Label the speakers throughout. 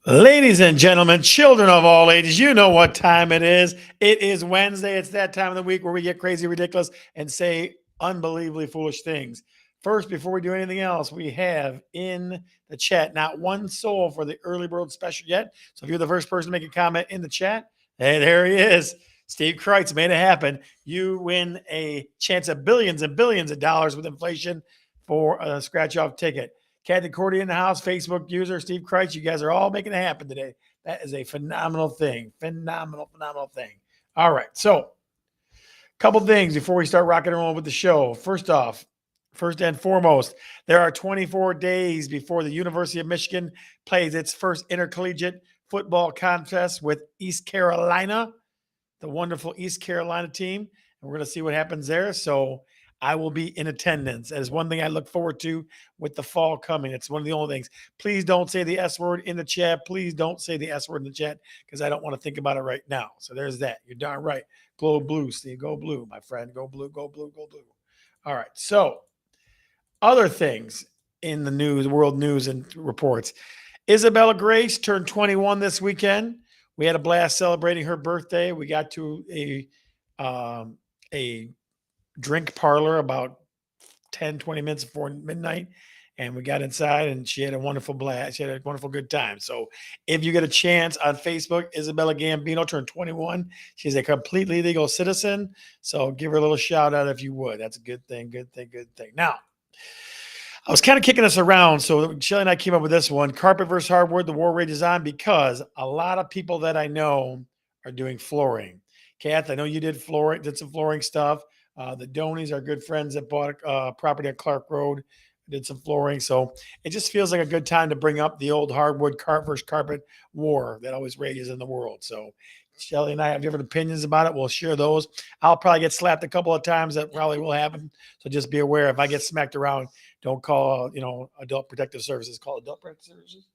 Speaker 1: Ladies and gentlemen, children of all ages, you know what time it is. It is Wednesday. It's that time of the week where we get crazy, ridiculous, and say unbelievably foolish things. First, before we do anything else, we have in the chat not one soul for the early bird special yet. So if you're the first person to make a comment in the chat, hey, there he is. Steve Kreitz made it happen. You win a chance of billions and billions of dollars with inflation for a scratch off ticket. Kathy Cordy in the house, Facebook user, Steve Kreitz. You guys are all making it happen today. That is a phenomenal thing. Phenomenal thing. All right. So, a couple things before we start rocking and rolling with the show. First off, first and foremost, there are 24 days before the University of Michigan plays its first intercollegiate football contest with East Carolina, the wonderful East Carolina team. And we're going to see what happens there. So, I will be in attendance. That is one thing I look forward to with the fall coming. It's one of the only things. Please don't say the S word in the chat. Please don't say the S word in the chat because I don't want to think about it right now. So there's that. You're darn right. Go blue, Steve. Go blue, my friend. Go blue, go blue, go blue. All right. So other things in the news, world news and reports. Isabella Grace turned 21 this weekend. We had a blast celebrating her birthday. We got to a drink parlor about 10, 20 minutes before midnight. And we got inside and she had a wonderful blast. She had a wonderful good time. So if you get a chance on Facebook, Isabella Gambino turned 21. She's a completely legal citizen. So give her a little shout out if you would. That's a good thing. Now, I was kind of kicking us around. So Shelly and I came up with this one, carpet versus hardwood, the war rages on, because a lot of people that I know are doing flooring. Kath, I know you did some flooring stuff. The Donies are good friends that bought property at Clark Road, did some flooring. So it just feels like a good time to bring up the old hardwood versus carpet war that always rages in the world. So Shelly and I have different opinions about it. We'll share those. I'll probably get slapped a couple of times. That probably will happen. So just be aware. If I get smacked around, don't call, Adult Protective Services. Call Adult Protective Services?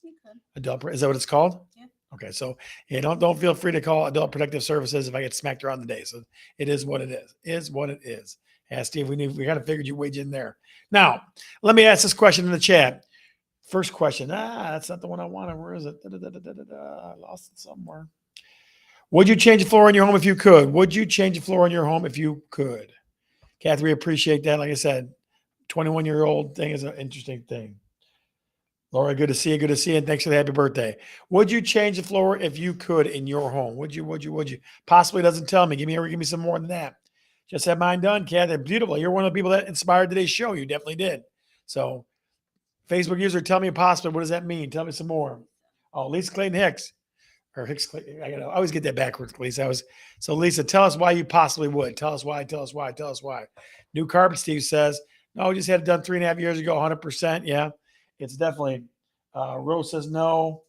Speaker 1: You could. Is that what it's called? Yeah. Okay, so yeah, don't feel free to call Adult Protective Services if I get smacked around the day. So it is what it is. Is what it is. Yeah, Steve, we kind of figured your wage in there. Now, let me ask this question in the chat. First question. That's not the one I wanted. Where is it? I lost it somewhere. Would you change the floor in your home if you could? Would you change the floor in your home if you could? Kathy, we appreciate that. Like I said, 21-year-old thing is an interesting thing. Laura, good to see you. Good to see you. And thanks for the happy birthday. Would you change the floor if you could in your home? Would you? Possibly doesn't tell me. Give me some more than that. Just had mine done, Kat. They're beautiful. You're one of the people that inspired today's show. You definitely did. So, Facebook user, tell me possibly. What does that mean? Tell me some more. Oh, Lisa Clayton Hicks. Or Hicks Clayton. I always get that backwards, Lisa. So Lisa, tell us why you possibly would. Tell us why. New carpet, Steve says. No, we just had it done 3.5 years ago, 100%. Yeah. It's definitely, Rose says no.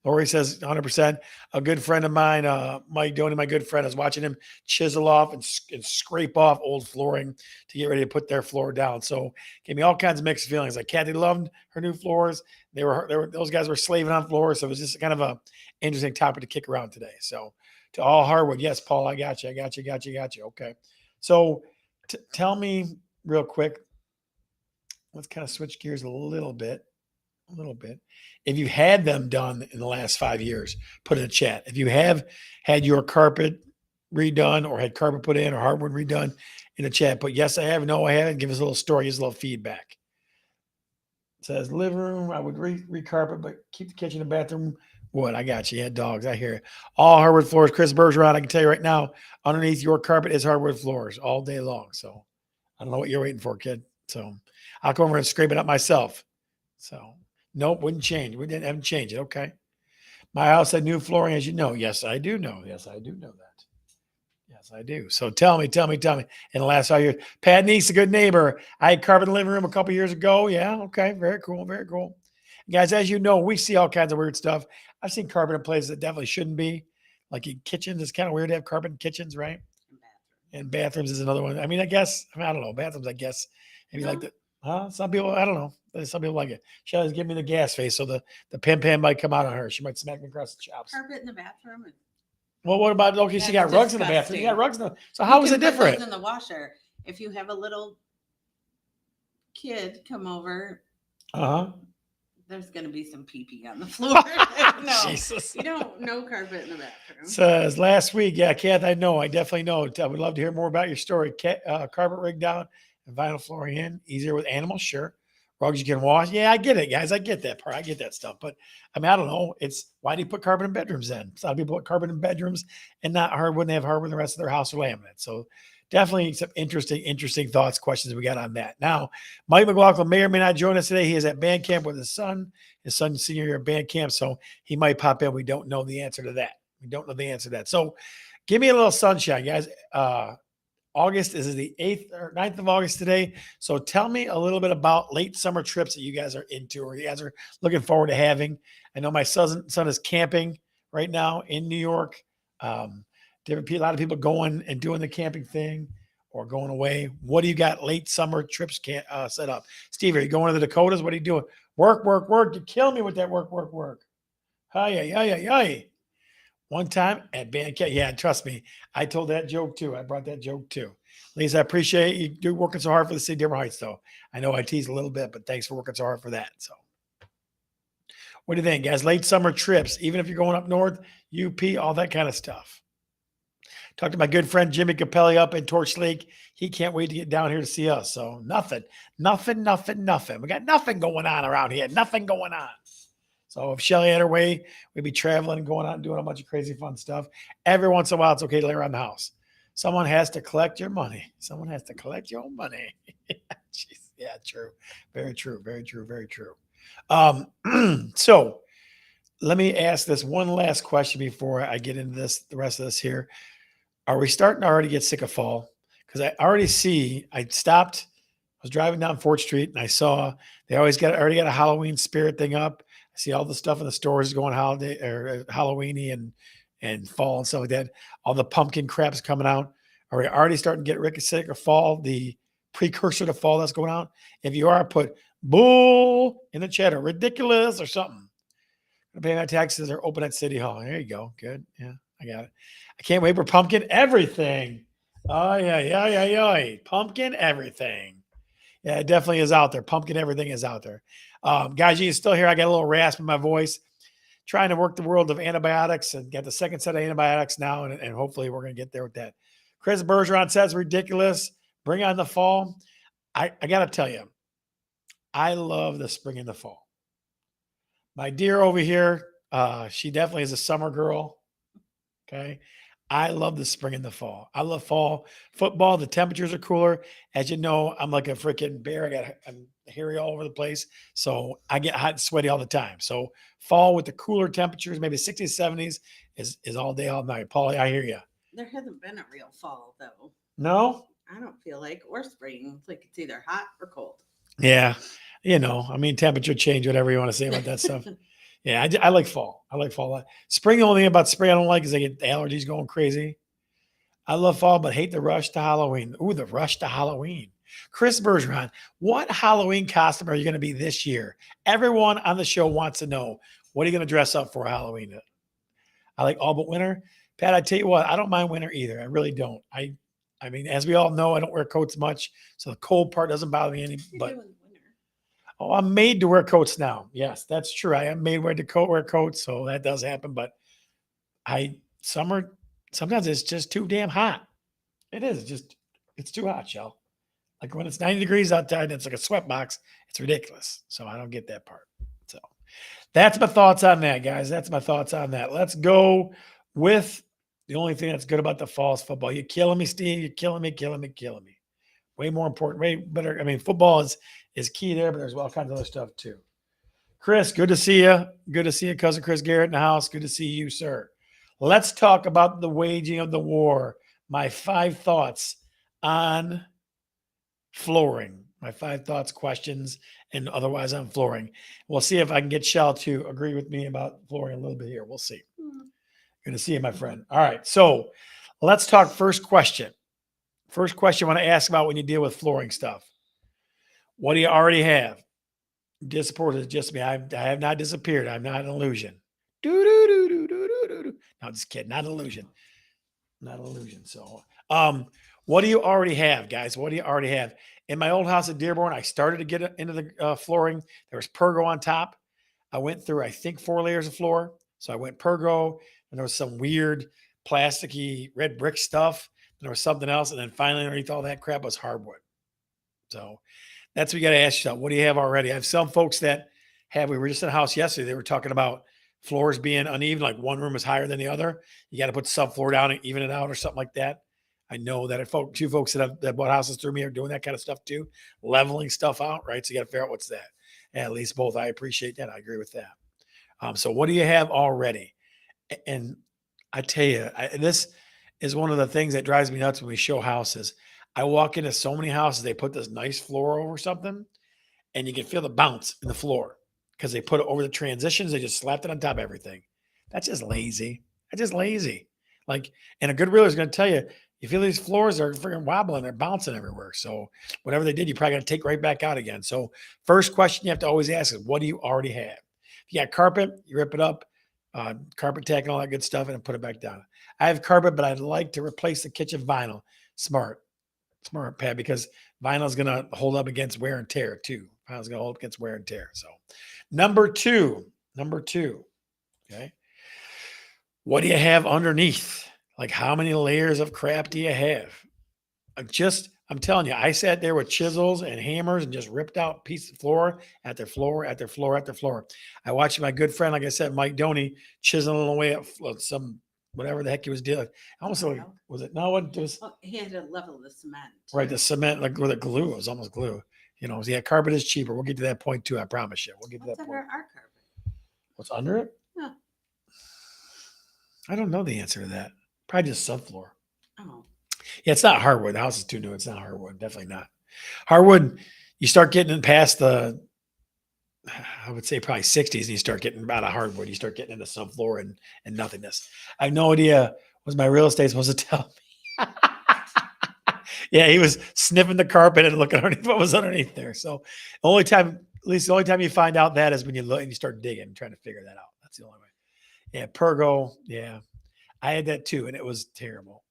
Speaker 1: Lori says 100%. A good friend of mine, Mike Doney, my good friend, is watching him chisel off and scrape off old flooring to get ready to put their floor down. So gave me all kinds of mixed feelings. Like Kathy loved her new floors. Those guys were slaving on floors. So it was just kind of a interesting topic to kick around today. So to all hardwood, yes, Paul, I got you. Okay. So tell me real quick. Let's kind of switch gears a little bit. If you've had them done in the last 5 years, put in the chat. If you have had your carpet redone or had carpet put in or hardwood redone, in the chat, put yes, I have, no, I haven't. Give us a little story, give us a little feedback. It says living room, I would recarpet, but keep the kitchen and bathroom wood. I got you. You had dogs. I hear it. All hardwood floors. Chris Bergeron, I can tell you right now, underneath your carpet is hardwood floors all day long. So I don't know what you're waiting for, kid. So I'll come over and scrape it up myself. So nope, wouldn't change. We haven't changed it. Okay. My house had new flooring, as you know. Yes, I do know. Yes, I do know that. Yes, I do. So tell me. In the last 5 years, Pat Neese, a good neighbor. I had carpet in the living room a couple years ago. Yeah. Okay. Very cool. Guys, as you know, we see all kinds of weird stuff. I've seen carpet in places that definitely shouldn't be. Like in kitchens, it's kind of weird to have carpet in kitchens, right? And bathrooms is another one. I mean, I don't know. Bathrooms, I guess. Maybe like that. Huh? Some people, I don't know. Some people like it. Shelly's giving me the gas face, so the pam might come out on her. She might smack me across the chops.
Speaker 2: Carpet in the bathroom.
Speaker 1: Well, what about, okay, she got rugs in the bathroom. You got rugs in the, so how is it different?
Speaker 2: Put those in the washer. If you have a little kid come over, There's going to be some pee pee on the floor. No,
Speaker 1: Jesus.
Speaker 2: you don't. No carpet in the bathroom.
Speaker 1: Says last week, yeah, Kath, I know, I definitely know. I would love to hear more about your story. Carpet rig down and vinyl flooring in, easier with animals, sure. Rugs you can wash. Yeah, I get it, guys. I get that part. I get that stuff. But I mean, I don't know. It's why do you put carpet in bedrooms then? A lot of people put carpet in bedrooms and not hardwood. They have hardwood in the rest of their house or laminate. So definitely some interesting thoughts, questions we got on that. Now, Mike McLaughlin may or may not join us today. He is at band camp with his son. His son's senior year at band camp, so he might pop in. We don't know the answer to that. We don't know the answer to that. So give me a little sunshine, guys. August is the 8th or 9th of August today. So tell me a little bit about late summer trips that you guys are into or you guys are looking forward to having. I know my son is camping right now in New York. A lot of people going and doing the camping thing or going away. What do you got late summer trips set up? Steve, are you going to the Dakotas? What are you doing? Work. You kill me with that work. Hi. One time at band camp. Yeah, trust me. I told that joke too. I brought that joke too. Lisa, I appreciate you do working so hard for the city of Dearborn Heights, though. I know I teased a little bit, but thanks for working so hard for that. So what do you think, guys? Late summer trips, even if you're going up north, UP, all that kind of stuff. Talked to my good friend Jimmy Capelli up in Torch Lake. He can't wait to get down here to see us. So nothing. We got nothing going on around here. Nothing going on. So if Shelly had her way, we'd be traveling and going out and doing a bunch of crazy fun stuff. Every once in a while, it's okay to lay around the house. Someone has to collect your money. Someone has to collect your money. Jeez. Yeah, true. Very true. So let me ask this one last question before I get into the rest of this here. Are we starting to already get sick of fall? Because I already see, I was driving down 4th Street and I saw they already got a Halloween spirit thing up. I see all the stuff in the stores going holiday or Halloweeny and fall and stuff like that. All the pumpkin crap's coming out. Are we already starting to get sick of fall, the precursor to fall that's going out? If you are, put bull in the chat or ridiculous or something. I'm paying my taxes are open at City Hall. There you go. Good. Yeah, I got it. I can't wait for pumpkin everything. Oh, yeah. Pumpkin everything. Yeah, it definitely is out there. Pumpkin everything is out there. Guys, you still hear I got a little rasp in my voice. Trying to work the world of antibiotics and get the second set of antibiotics now, and hopefully we're going to get there with that. Chris Bergeron says ridiculous. Bring on the fall. I got to tell you, I love the spring and the fall. My dear over here, she definitely is a summer girl. Okay. I love the spring and the fall. I love fall football. The temperatures are cooler. As you know, I'm like a freaking bear. I'm hairy all over the place. So I get hot and sweaty all the time. So fall with the cooler temperatures, maybe 60s, 70s is all day, all night. Paulie, I hear you.
Speaker 2: There hasn't been a real fall though.
Speaker 1: No?
Speaker 2: I don't feel like, or spring. It's like it's either hot or cold.
Speaker 1: Yeah. I mean, temperature change, whatever you want to say about that stuff. Yeah, I like fall. I like fall. Spring, the only thing about spring I don't like is I get the allergies going crazy. I love fall, but hate the rush to Halloween. Ooh, the rush to Halloween. Chris Bergeron, what Halloween costume are you going to be this year? Everyone on the show wants to know, what are you going to dress up for Halloween? I like all but winter. Pat, I tell you what, I don't mind winter either. I really don't. I mean, as we all know, I don't wear coats much, so the cold part doesn't bother me any. But oh, I'm made to wear coats now. Yes, that's true. I am made to wear coats, so that does happen. But summer, sometimes it's just too damn hot. It is it's too hot, Shell. Like when it's 90 degrees outside and it's like a sweat box, it's ridiculous. So I don't get that part. So that's my thoughts on that, guys. That's my thoughts on that. Let's go with the only thing that's good about the fall is football. You're killing me, Steve. You're killing me. Way more important, way better. I mean, football is key there, but there's all kinds of other stuff too. Chris, good to see you. Good to see you, cousin Chris Garrett in the house. Good to see you, sir. Let's talk about the waging of the war. My 5 thoughts on flooring. My 5 thoughts, questions, and otherwise on flooring. We'll see if I can get Shell to agree with me about flooring a little bit here. We'll see. Good to see you, my friend. All right. So let's talk first question. First question I want to ask about when you deal with flooring stuff. What do you already have? Disappointed is just me. I have not disappeared. I'm not an illusion. No, just kidding. Not an illusion. Not an illusion. So, what do you already have, guys? What do you already have? In my old house at Dearborn, I started to get into the flooring. There was Pergo on top. I went through, I think, 4 layers of floor. So I went Pergo, and there was some weird plasticky red brick stuff. And there was something else. And then finally, underneath all that crap was hardwood. So that's what you got to ask yourself. What do you have already? I have some folks that have, we were just in a house yesterday. They were talking about floors being uneven, like one room is higher than the other. You got to put the subfloor down and even it out or something like that. I know that two folks that bought houses through me are doing that kind of stuff too, leveling stuff out, right? So you got to figure out what's that. And at least both. I appreciate that. I agree with that. So what do you have already? And I tell you, this is one of the things that drives me nuts when we show houses. I walk into so many houses, they put this nice floor over something, and you can feel the bounce in the floor because they put it over the transitions. They just slapped it on top of everything. That's just lazy. That's just lazy. Like, and a good realtor is going to tell you, you feel these floors are freaking wobbling, they're bouncing everywhere. So whatever they did, you probably got to take right back out again. So first question you have to always ask is, what do you already have? If you got carpet, you rip it up, carpet tack and all that good stuff, and then put it back down. I have carpet, but I'd like to replace the kitchen vinyl. Smart, Pat, because vinyl is going to hold up against wear and tear too. Vinyl is going to hold up against wear and tear. So number two, okay. What do you have underneath? Like, how many layers of crap do you have? I'm telling you, I sat there with chisels and hammers and just ripped out pieces of floor after floor after floor after floor. I watched my good friend, like I said, Mike Doney, chiseling away at some whatever the heck he was doing. Almost like, was it? No, it was.
Speaker 2: Oh, he had to level the cement.
Speaker 1: Right, the cement, like with the glue, it was almost glue. Yeah, carpet is cheaper. We'll get to that point too. I promise you. We'll get to
Speaker 2: What's
Speaker 1: that
Speaker 2: under
Speaker 1: point.
Speaker 2: our carpet?
Speaker 1: What's under it?
Speaker 2: Yeah.
Speaker 1: I don't know the answer to that. Probably just subfloor.
Speaker 2: Oh.
Speaker 1: Yeah, it's not hardwood. The house is too new. It's not hardwood. Definitely not. Hardwood, you start getting past the, I would say probably 60s, and you start getting out of hardwood. You start getting into subfloor and nothingness. I have no idea what my real estate supposed to tell me. Yeah, he was sniffing the carpet and looking underneath what was underneath there. So the only time you find out that is when you look and you start digging and trying to figure that out. That's the only way. Yeah, Pergo. Yeah, I had that too, and it was terrible.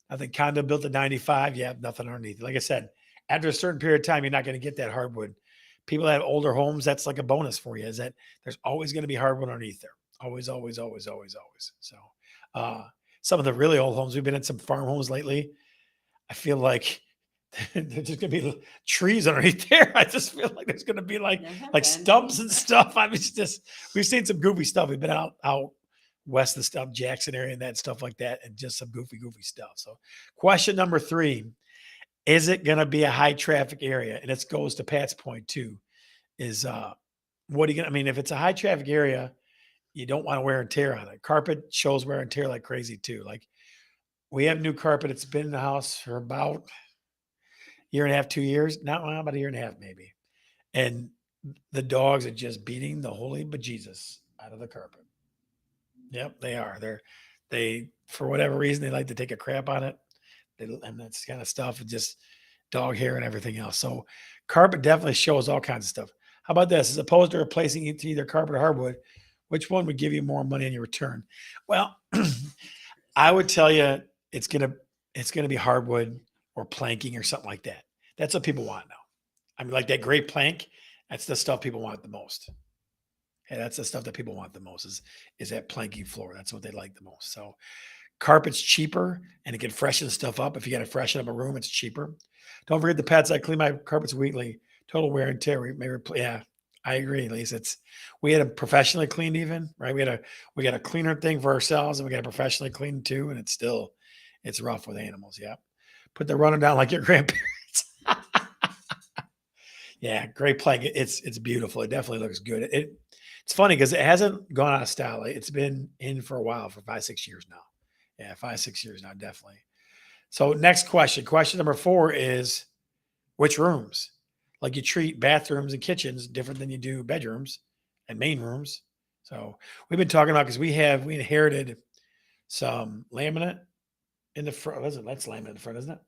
Speaker 1: I think condo built in 95. You have nothing underneath. Like I said, after a certain period of time, you're not going to get that hardwood. People that have older homes, that's like a bonus for you, is that there's always going to be hardwood underneath there. Always, always, always, always, always. So some of the really old homes, we've been in some farm homes lately. I feel like there's just going to be trees underneath there. I just feel like there's going to be like stumps and stuff. I mean, it's just, we've seen some goofy stuff. We've been out west of stuff, Jackson area and that stuff like that, and just some goofy stuff. So question number 3, is it going to be a high traffic area? And it goes to Pat's point too, is what are you going to, I mean, if it's a high traffic area, you don't want to wear and tear on it. Carpet shows wear and tear like crazy too. Like, we have new carpet. It's been in the house for about a year and a half, 2 years. Not well, about a year and a half, maybe. And the dogs are just beating the holy bejesus out of the carpet. Yep, they are. They for whatever reason they like to take a crap on it. And that's kind of stuff, and just dog hair and everything else. So carpet definitely shows all kinds of stuff. How about this? As opposed to replacing it to either carpet or hardwood, which one would give you more money in your return? Well, I would tell you it's gonna be hardwood or planking or something like that. That's what people want now. I mean, like that great plank, that's the stuff people want the most. And that's the stuff that people want the most is that planking floor. That's what they like the most. So carpet's cheaper and it can freshen stuff up. If you got to freshen up a room, it's cheaper. Don't forget the pets. I clean my carpets weekly. Total wear and tear. Yeah, I agree, Lisa. We had a professionally cleaned even, right? We got a cleaner thing for ourselves and we got a professionally cleaned too. And it's rough with animals. Yeah. Put the runner down like your grandparents. Yeah, great plank. It's beautiful. It definitely looks good. It's funny because it hasn't gone out of style. It's been in for a while, for 5-6 years now. Yeah, 5-6 years now, definitely. So next question. Question number 4 is, which rooms? Like, you treat bathrooms and kitchens different than you do bedrooms and main rooms. So we've been talking about, because we inherited some laminate in the front. That's laminate in the front, isn't it?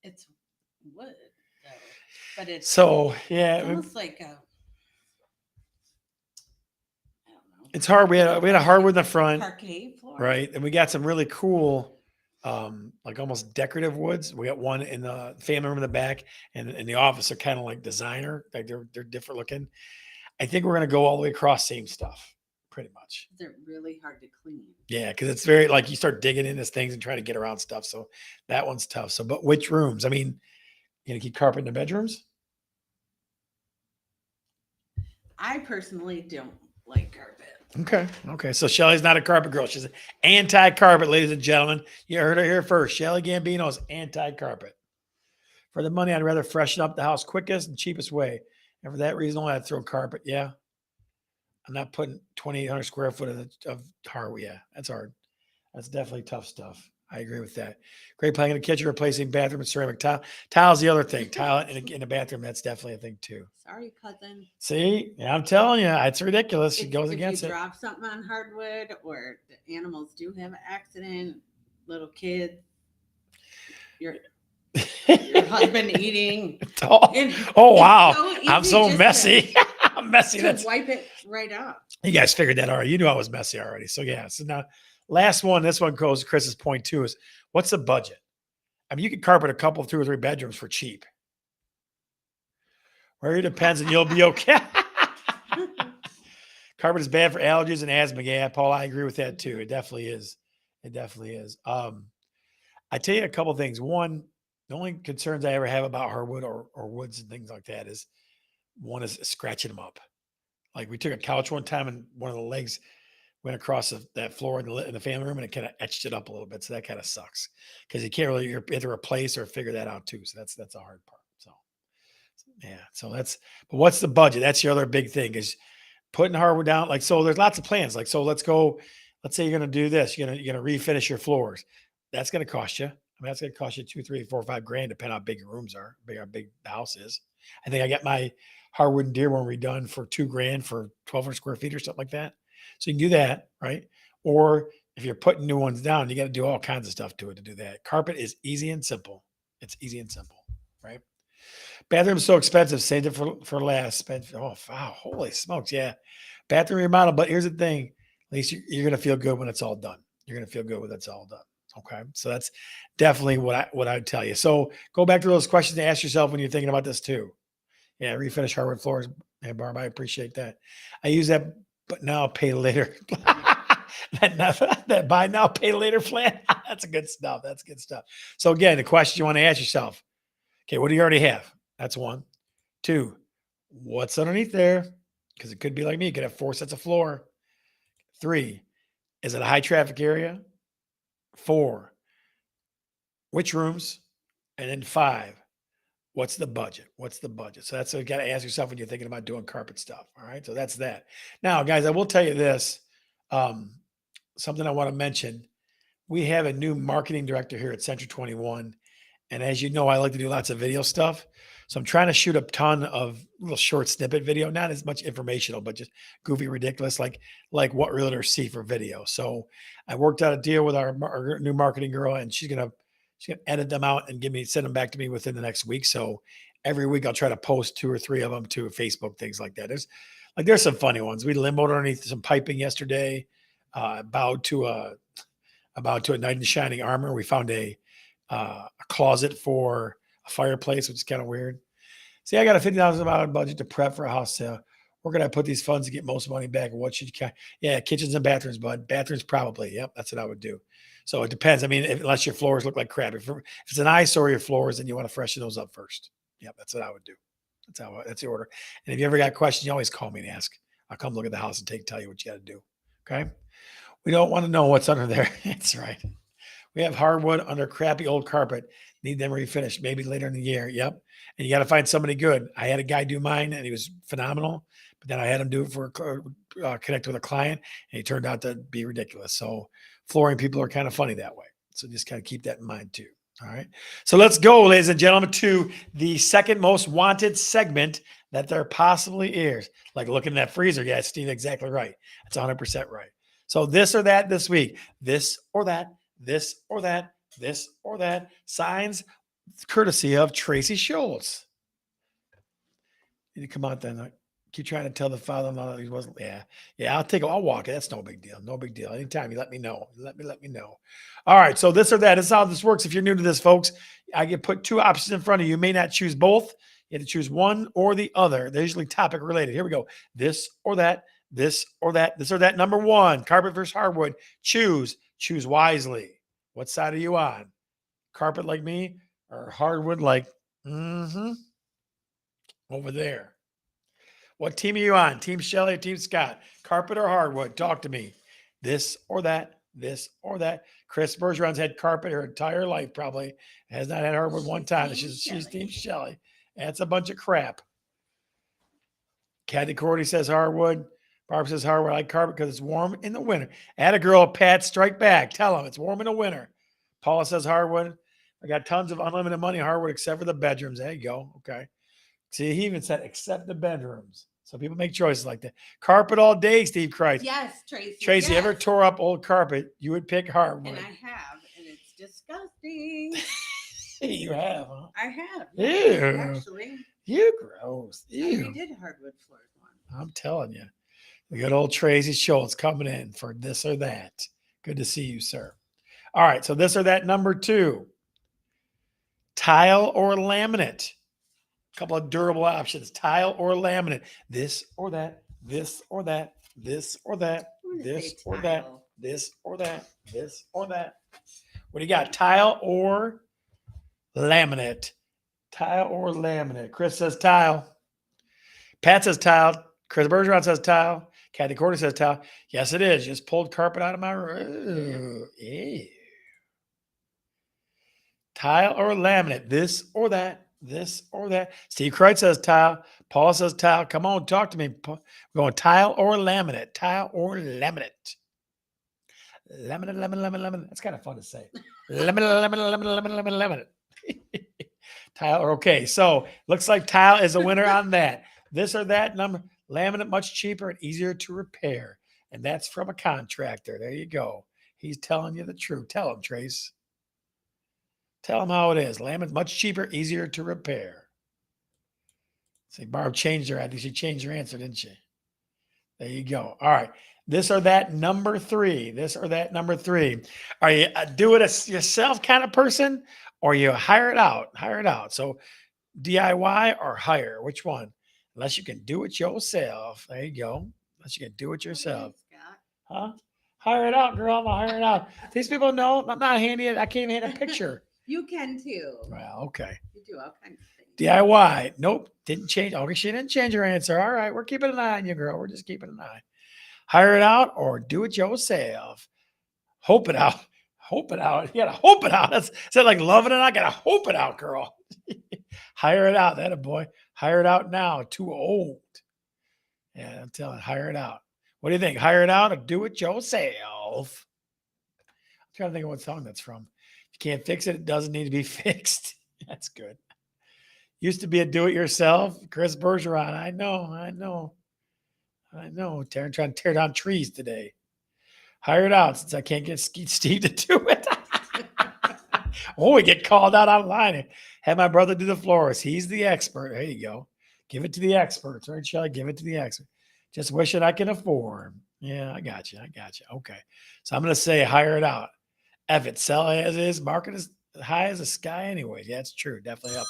Speaker 2: It's wood, though. But it's
Speaker 1: so yeah,
Speaker 2: it's almost like a, I don't know.
Speaker 1: It's hard. We had a hardwood in the front,
Speaker 2: parquet floor,
Speaker 1: right? And we got some really cool, like almost decorative woods. We got one in the family room in the back, and in the office are kind of like designer, like they're different looking. I think we're going to go all the way across same stuff, pretty much.
Speaker 2: They're really hard to clean.
Speaker 1: Yeah, because it's very like you start digging into things and trying to get around stuff. So that one's tough. So, but which rooms? I mean, you gonna keep carpet in the bedrooms?
Speaker 2: I personally don't like carpet.
Speaker 1: Okay. Okay. So Shelly's not a carpet girl. She's anti-carpet, ladies and gentlemen. You heard her here first. Shelly Gambino's anti-carpet. For the money, I'd rather freshen up the house quickest and cheapest way. And for that reason, I'd throw carpet. Yeah. I'm not putting 2,800 square foot of hardwood. Yeah. That's hard. That's definitely tough stuff. I agree with that. Great planning in the kitchen, replacing bathroom and ceramic tile. Tile's the other thing. Tile in the bathroom, that's definitely a thing too.
Speaker 2: Sorry, cousin.
Speaker 1: See, yeah, I'm telling you, it's ridiculous. It
Speaker 2: If,
Speaker 1: goes
Speaker 2: if
Speaker 1: against
Speaker 2: you
Speaker 1: it.
Speaker 2: drop something on hardwood or the animals do have an accident, little kids, your husband eating.
Speaker 1: Oh,
Speaker 2: And
Speaker 1: oh
Speaker 2: it's
Speaker 1: wow.
Speaker 2: so
Speaker 1: I'm
Speaker 2: easy
Speaker 1: so
Speaker 2: just
Speaker 1: messy. I'm messy.
Speaker 2: To
Speaker 1: That's
Speaker 2: wipe it right off.
Speaker 1: you guys figured that already. You knew I was messy already. So yeah. So now last one, this one goes Chris's point too is what's the budget? I mean, you could carpet a couple, 2 or 3 bedrooms for cheap. Where it depends, and you'll be okay. Carpet is bad for allergies and asthma. Yeah, Paul, I agree with that too. It definitely is. It definitely is. I tell you a couple things. One, the only concerns I ever have about hardwood or woods and things like that is one is scratching them up. Like we took a couch one time and one of the legs went across that floor in the family room and it kind of etched it up a little bit. So that kind of sucks because you can't really either replace or figure that out too. So that's a hard part. So yeah, so but what's the budget? That's the other big thing is putting hardwood down. Like, so there's lots of plans. Like, so let's say you're going to do this. You're going to refinish your floors. That's going to cost you. I mean, that's going to cost you 2, 3, 4, 5 grand, depending on how big your rooms are, how big the house is. I think I got my hardwood and Dearborn redone for 2 grand for 1,200 square feet or something like that. So you can do that, right? Or if you're putting new ones down, you got to do all kinds of stuff to it to do that. Carpet is easy and simple. It's easy and simple, right? Bathroom's so expensive. Saved it for last. Spent wow, holy smokes, yeah. Bathroom remodel, but here's the thing: at least you're gonna feel good when it's all done. You're gonna feel good when it's all done. Okay, so that's definitely what I'd tell you. So go back to those questions and ask yourself when you're thinking about this too. Yeah, refinish hardwood floors. Hey, Barb, I appreciate that. I use that, but now pay later. that buy now, pay later plan. That's good stuff. That's good stuff. So again, the question you want to ask yourself: okay, what do you already have? That's 1. 2, what's underneath there? Because it could be like me. You could have 4 sets of floor. 3, is it a high traffic area? 4, which rooms? And then 5, what's the budget? What's the budget? So that's what you got to ask yourself when you're thinking about doing carpet stuff. All right. So that's that. Now, guys, I will tell you this. Something I want to mention. We have a new marketing director here at Century 21. And as you know, I like to do lots of video stuff. So I'm trying to shoot a ton of little short snippet video, not as much informational, but just goofy, ridiculous, like what realtors see for video. So I worked out a deal with our new marketing girl, and she's gonna edit them out and send them back to me within the next week. So every week I'll try to post 2 or 3 of them to Facebook, things like that. There's some funny ones. We limboed underneath some piping yesterday, bowed to a knight in shining armor. We found a closet for a fireplace, which is kind of weird. See, I got a $50,000 budget to prep for a house sale. We're going to put these funds to get most money back. What should you? Yeah, kitchens and bathrooms, bud. Bathrooms probably. Yep, that's what I would do. So it depends. I mean, unless your floors look like crap. If it's an eyesore, your floors, then you want to freshen those up first. Yep, that's what I would do. That's the order. And if you ever got questions, you always call me and ask. I'll come look at the house and tell you what you got to do. Okay. We don't want to know what's under there. That's right. We have hardwood under crappy old carpet. Need them refinished maybe later in the year. Yep. And you got to find somebody good. I had a guy do mine and he was phenomenal, but then I had him do it for connect with a client and he turned out to be ridiculous. So flooring people are kind of funny that way. So just kind of keep that in mind too. All right. So let's go, ladies and gentlemen, to the second most wanted segment that there possibly is. Like looking at that freezer. Yeah, Steve, exactly right. That's 100% right. So this or that this week, this or that, this or that, this or that. Signs courtesy of Tracy Schultz. You need to come out then. I keep trying to tell the father-in-law that he wasn't. Yeah. I'll walk it. That's no big deal. No big deal. Anytime you let me know. Let me know. All right. So this or that is how this works. If you're new to this, folks, I get put 2 options in front of you. You may not choose both. You have to choose one or the other. They're usually topic related. Here we go. This or that, this or that, this or that. Number one, carpet versus hardwood. Choose. Choose wisely. What side are you on? Carpet like me or hardwood like over there? What team are you on? Team Shelley or Team Scott? Carpet or hardwood? Talk to me. This or that, this or that. Chris Bergeron's had carpet her entire life, probably. Has not had hardwood one time. She's Team Shelley. That's a bunch of crap. Kathy Cordy says hardwood. Barb says hardwood. I like carpet because it's warm in the winter. Add a girl, Pat, strike back. Tell them it's warm in the winter. Paula says hardwood. I got tons of unlimited money hardwood except for the bedrooms. There you go. Okay. See, he even said except the bedrooms. So people make choices like that. Carpet all day, Steve Christ.
Speaker 2: Yes, Tracy.
Speaker 1: Tracy,
Speaker 2: yes.
Speaker 1: ever tore up old carpet, you would pick hardwood.
Speaker 2: And I have, and it's disgusting.
Speaker 1: You have, huh?
Speaker 2: I have.
Speaker 1: Ew.
Speaker 2: Actually.
Speaker 1: You gross. Ew.
Speaker 2: We did hardwood floors once.
Speaker 1: I'm telling you. We got old Tracy Schultz coming in for this or that. Good to see you, sir. All right, so this or that number two. Tile or laminate. A couple of durable options. Tile or laminate. This or that, this or that, this or that, this or that, this or that, this or that. What do you got? Tile or laminate? Tile or laminate? Chris says tile. Pat says tile. Chris Bergeron says tile. Kathy Cordy says tile. Yes, it is. Just pulled carpet out of my room. Ew. Tile or laminate? This or that? This or that? Steve Kreitz says tile. Paul says tile. Come on, talk to me. We're going tile or laminate? Tile or laminate? Lemon, lemon, lemon, lemon. That's kind of fun to say. Lemon, lemon, lemon, lemon, lemon, lemon. Tile or okay. So looks like tile is a winner on that. This or that number. Laminate much cheaper and easier to repair. And that's from a contractor. There you go. He's telling you the truth. Tell him, Trace. Tell him how it is. Laminate much cheaper, easier to repair. See, Barb changed her. I think she changed her answer, didn't she? There you go. All right. This or that number three. This or that number three. Are you a do it yourself kind of person, or you hire it out? Hire it out. So DIY or hire? Which one? Unless you can do it yourself. There you go. Unless you can do it yourself. Huh? Hire it out, girl. I'm gonna hire it out. These people know I'm not handy. I can't even hit a picture.
Speaker 2: You can too.
Speaker 1: Well, okay.
Speaker 2: You do all kinds of things.
Speaker 1: DIY. Nope. Didn't change. Okay, she didn't change her answer. All right. We're keeping an eye on you, girl. We're just keeping an eye. Hire it out or do it yourself. Hope it out. Hope it out. You gotta hope it out. That's is that like loving it? I gotta hope it out, girl. Hire it out. That a boy. Hire it out now. Too old. Yeah, I'm telling you, hire it out. What do you think? Hire it out or do it yourself? I'm trying to think of what song that's from. If you can't fix it, it doesn't need to be fixed. That's good. Used to be a do-it-yourself. Chris Bergeron. I know. Trying to tear down trees today. Hire it out since I can't get Steve to do it. Oh, we get called out online. Have my brother do the floors. He's the expert. There you go. Give it to the experts, right, Shelly? Give it to the expert. Just wishing I can afford. Yeah, I got you. Okay. So I'm going to say hire it out. F it. Sell it as is. Market is high as the sky anyway. Yeah, it's true. Definitely up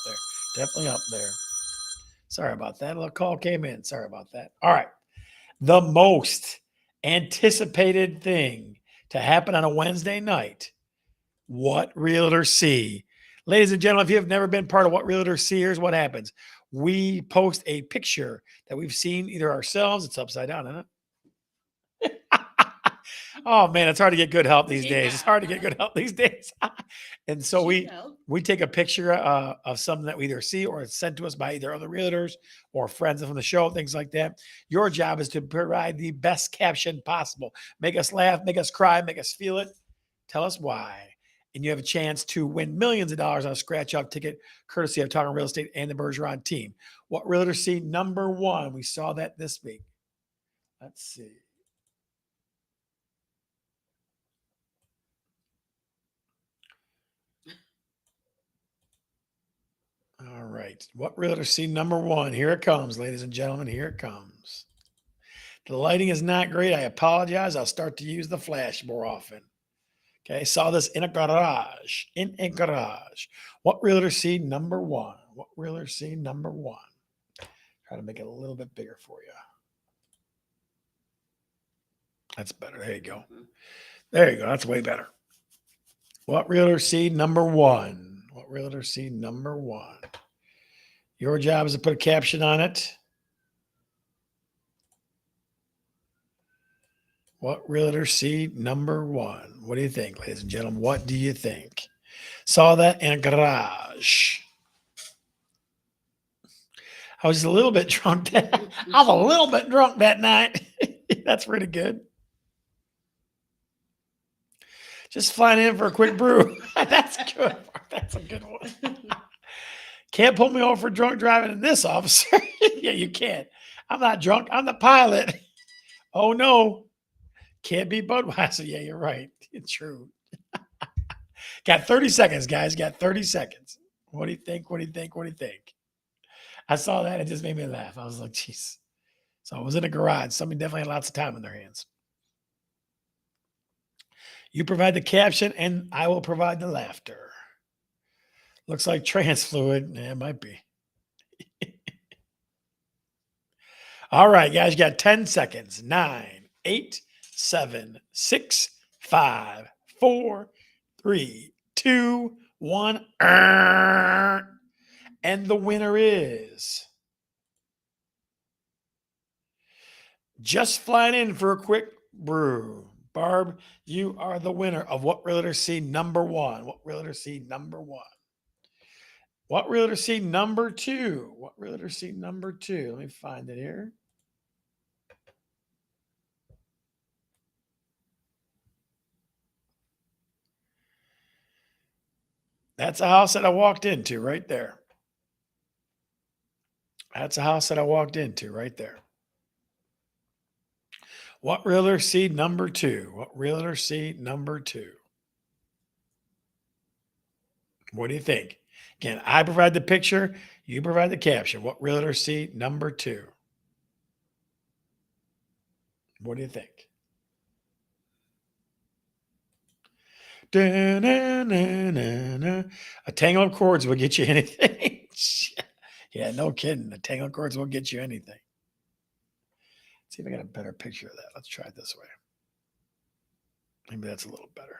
Speaker 1: there. Sorry about that. A little call came in. Sorry about that. All right. The most anticipated thing to happen on a Wednesday night. What Realtors See. Ladies and gentlemen, if you have never been part of What Realtors See, here's what happens. We post a picture that we've seen either ourselves. It's upside down, isn't it? Oh, man, it's hard to get good help these days. It's hard to get good help these days. And so we take a picture of something that we either see or it's sent to us by either other realtors or friends from the show, things like that. Your job is to provide the best caption possible. Make us laugh, make us cry, make us feel it. Tell us why. And you have a chance to win millions of dollars on a scratch-off ticket, courtesy of Talkin' Real Estate and the Bergeron team. What Realtors See number one. We saw that this week. Let's see. All right. What Realtors See number one. Here it comes, ladies and gentlemen. Here it comes. The lighting is not great. I apologize. I'll start to use the flash more often. Okay. Saw this in a garage. What Realtors See number one. What realtor see number one? Try to make it a little bit bigger for you. That's better. There you go. There you go. That's way better. What realtor see number one? What realtor see number one? Your job is to put a caption on it. What realtor see number one? What do you think, ladies and gentlemen? What do you think? Saw that in a garage. I was a little bit drunk. I was a little bit drunk that night. That's pretty good. Just flying in for a quick brew. That's good. That's a good one. Can't pull me over for drunk driving in this, officer. Yeah, you can't. I'm not drunk. I'm the pilot. Oh, no. Can't be Budweiser. Yeah, you're right. It's true. Got 30 seconds, guys. Got 30 seconds. What do you think? What do you think? What do you think? I saw that. It just made me laugh. I was like, jeez. So I was in a garage. Somebody definitely had lots of time in their hands. You provide the caption, and I will provide the laughter. Looks like trans fluid. Yeah, it might be. All right, guys, you got 10 seconds. 9, 8, 7, 6, 5, 4, 3, 2, 1. And the winner is just flying in for a quick brew. Barb, you are the winner of What Realtor See number one. What Realtor See number one. What Realtor See number two? What Realtor See number two? Let me find it here. That's a house that I walked into right there. That's a house that I walked into right there. What Realtor See number two? What Realtor See number two? What do you think? Again, I provide the picture, you provide the caption. What Realtor See number two? What do you think? Da-na-na-na-na. A tangle of cords will get you anything. Yeah, no kidding. A tangle of cords will get you anything. Let's see if I got a better picture of that. Let's try it this way. Maybe that's a little better.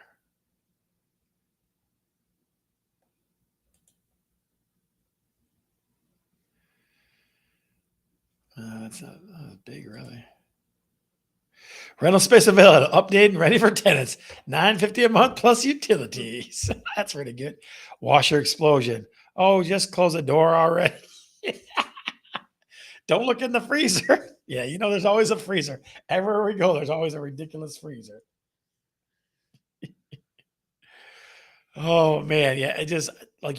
Speaker 1: That's not as big, really. Rental space available, updated and ready for tenants. $9.50 a month plus utilities. That's pretty good. Washer explosion. Oh, just close the door already. Don't look in the freezer. Yeah, you know there's always a freezer. Everywhere we go, there's always a ridiculous freezer. Oh man, yeah. It just like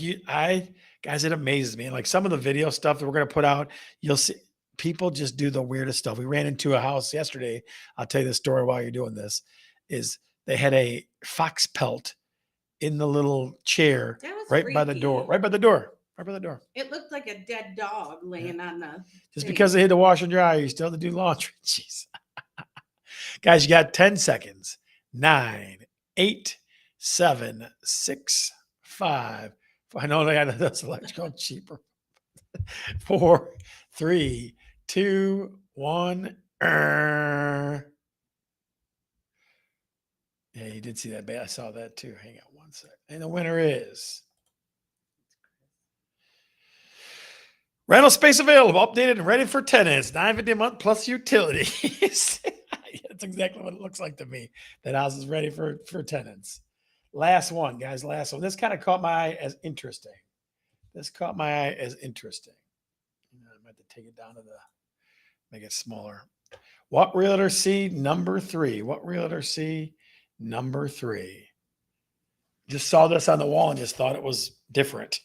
Speaker 1: guys, it amazes me. And like some of the video stuff that we're gonna put out, you'll see people just do the weirdest stuff. We ran into a house yesterday. I'll tell you the story while you're doing this. Is they had a fox pelt in the little chair
Speaker 2: That was
Speaker 1: right by the door,
Speaker 2: freaky.
Speaker 1: right by the door, right by the door.
Speaker 2: It looked like a dead dog laying on the
Speaker 1: Just
Speaker 2: thing.
Speaker 1: because they had to wash and dry, you still have to do laundry. Jeez. Guys, you got 10 seconds. 9, 8, 7, 6, 5. I know they had those electrical cheaper. 4, 3, 2, 1. Yeah, you did see that. I saw that too. Hang on one sec. And the winner is rental space available, updated and ready for tenants. $9.50 a month plus utilities. That's exactly what it looks like to me. That house is ready for tenants. Last one, guys. Last one. This kind of caught my eye as interesting. I might have to take it down to make it smaller. What Realtor See number three? What Realtor See number three? Just saw this on the wall and just thought it was different.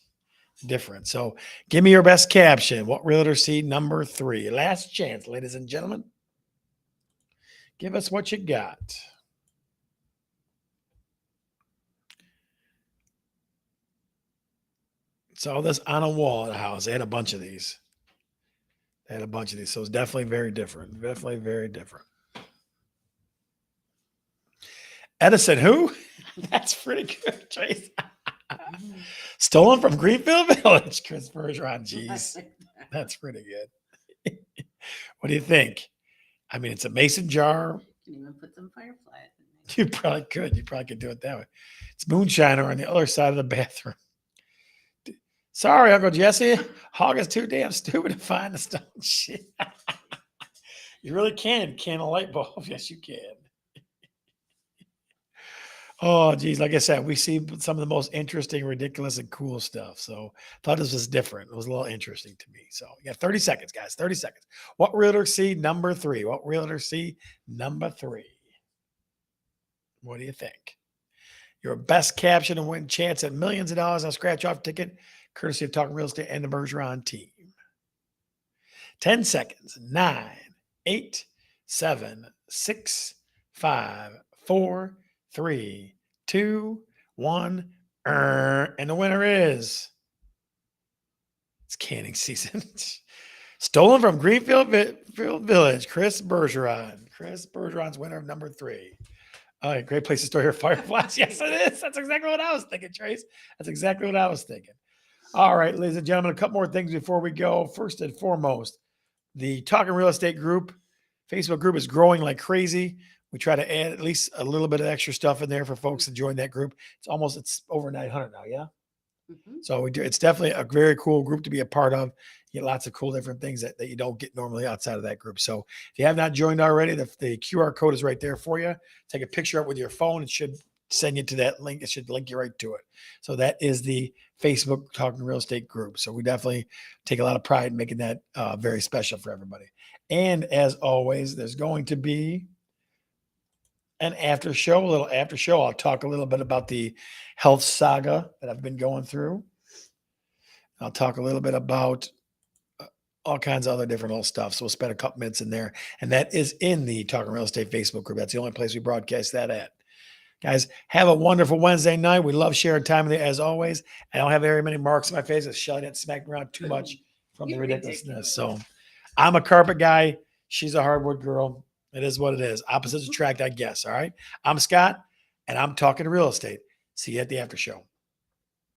Speaker 1: So give me your best caption. What Realtor See number three? Last chance, ladies and gentlemen. Give us what you got. Saw this on a wall at the house. They had a bunch of these. So it's definitely very different. Edison, who? That's pretty good, Trace. Stolen from Greenfield Village, Chris Bergeron.
Speaker 2: I
Speaker 1: Jeez,
Speaker 2: like that.
Speaker 1: that's pretty good. What do you think? I mean, it's a mason jar.
Speaker 2: Can even put some fireflies in there.
Speaker 1: You probably could. You probably could do it that way. It's moonshiner on the other side of the bathroom. Sorry, Uncle Jesse. Hog is too damn stupid to find the stone shit. You really can a light bulb. Yes, you can. Oh, geez. Like I said, we see some of the most interesting, ridiculous, and cool stuff. So thought this was different. It was a little interesting to me. So you got 30 seconds, guys. 30 seconds. What realtor see number 3? What realtor see number 3? What do you think? Your best caption and win chance at millions of dollars on a scratch off ticket, courtesy of Talking Real Estate and the Bergeron team. 10 seconds. 9, 8, 7, 6, 5, 4, 3, 2, 1. And the winner is it's canning season. Stolen from Greenfield Village, Chris Bergeron. Chris Bergeron's winner of number 3. All right, great place to store your fireflies. Yes, it is. That's exactly what I was thinking, Trace. That's exactly what I was thinking. All right, ladies and gentlemen, a couple more things before we go. First and foremost, the Talking Real Estate group, Facebook group is growing like crazy. We try to add at least a little bit of extra stuff in there for folks to join that group. It's over 900 now, yeah? So we do. It's definitely a very cool group to be a part of. You get lots of cool different things that you don't get normally outside of that group. So if you have not joined already, the QR code is right there for you. Take a picture up with your phone. It should send you to that link. It should link you right to it. So that is the Facebook Talking Real Estate group. So we definitely take a lot of pride in making that very special for everybody. And as always, there's going to be a little after show. I'll talk a little bit about the health saga that I've been going through. I'll talk a little bit about all kinds of other different little stuff. So we'll spend a couple minutes in there. And that is in the Talking Real Estate Facebook group. That's the only place we broadcast that at. Guys, have a wonderful Wednesday night. We love sharing time with you as always. I don't have very many marks on my face. Shelly didn't smack me around too much from the ridiculousness. So I'm a carpet guy. She's a hardwood girl. It is what it is. Opposites attract, I guess. All right. I'm Scott, and I'm talking real estate. See you at the after show.